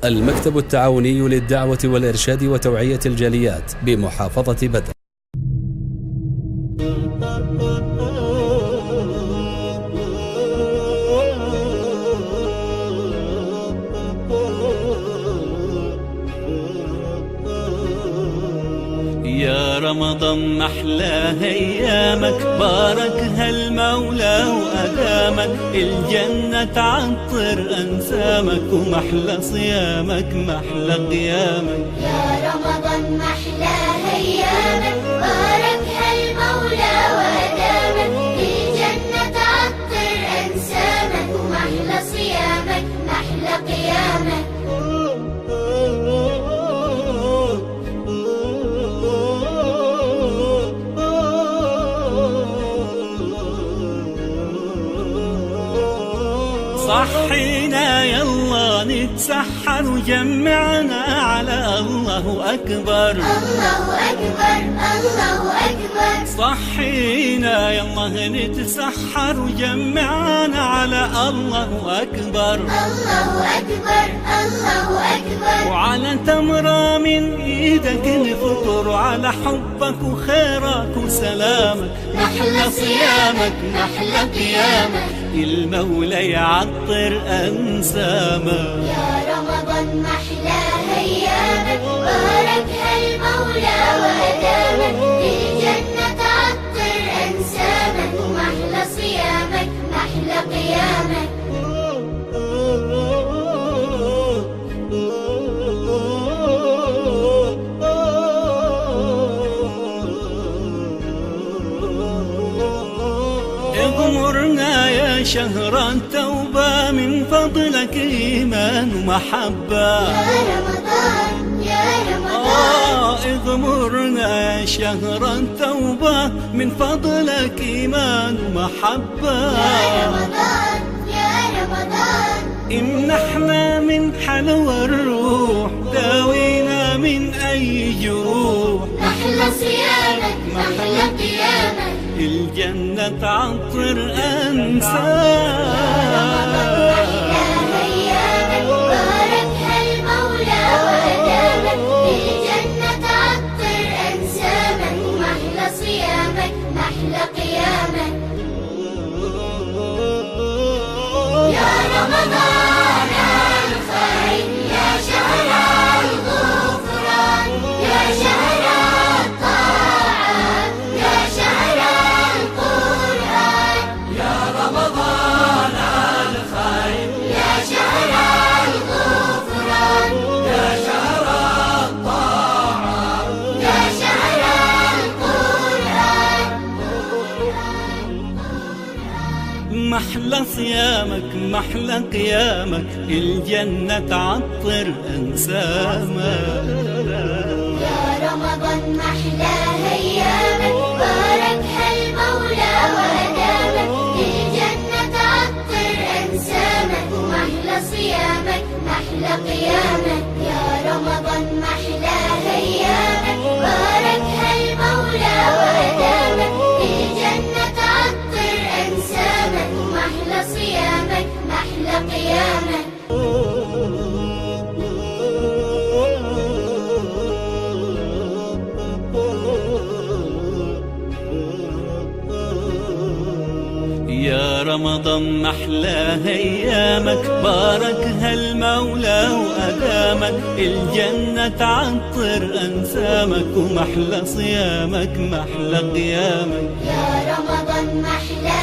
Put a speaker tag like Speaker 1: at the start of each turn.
Speaker 1: المكتب التعاوني للدعوة والإرشاد وتوعية الجاليات بمحافظة بدر.
Speaker 2: يا رمضان محلى ايامك، باركها المولى وادامك، الجنة تعطر انسامك، ومحلى صيامك محلى قيامك.
Speaker 3: يا رمضان محلى ايامك، باركها المولى وادامك، الجنة تعطر انسامك، ومحلى صيامك محلى قيامك.
Speaker 2: صحينا يلا نتسحر وجمعنا على الله أكبر.
Speaker 3: الله أكبر الله أكبر.
Speaker 2: صحينا يلا نتسحر وجمعنا على الله أكبر.
Speaker 3: الله أكبر الله أكبر.
Speaker 2: وعلى تمرة من إيدك نفطر، على حبك وخيرك وسلامك، محلى صيامك محلى قيامك، المولى يعطر أنسامك.
Speaker 3: يا رمضان محلى أيامك، باركها المولى وأدامك، الجنة تعطر أنسامك، ومحلى صيامك محلى قيامك.
Speaker 2: اغمرنا يا شهر التوبة، من فضلك إيمان ومحبة.
Speaker 3: يا رمضان يا رمضان.
Speaker 2: اغمرنا يا شهر التوبة، من فضلك إيمان ومحبة.
Speaker 3: يا رمضان يا رمضان.
Speaker 2: امنحنا من حلوى الروح، داوينا من أي جروح،
Speaker 3: محلى صيامك محلى قيامك،
Speaker 2: الجنة تعطر أنسامك.
Speaker 3: محلى أيامك، باركها المولى وأدامك، الجنة تعطر أنسامك، ومحلى صيامك محلى قيامك. يا رمضان الخير، يا شهر الغفران، يا شهر الطاعات، يا شهر القرآن.
Speaker 2: يا رمضان الخير،
Speaker 3: يا شهر الغفران،
Speaker 2: يا شهر
Speaker 3: الطاعات، يا شهر القرآن.
Speaker 2: محلى صيامك محلى قيامك، الجنة تعطر أنسامك.
Speaker 3: يا رمضان محلى أيامك، باركها المولى وأدامك، الجنة تعطر أنسامك، ومحلى صيامك محلى قيامك. يا رمضان محلى أيامك، باركها المولى وأدامك، الجنة تعطر أنسامك، ومحلى صيامك محلى قيامك.
Speaker 2: يا رمضان محلى ايامك، باركها المولى وادامك، الجنة تعطر انسامك، ومحلى صيامك محلى قيامك.
Speaker 3: يا رمضان محلى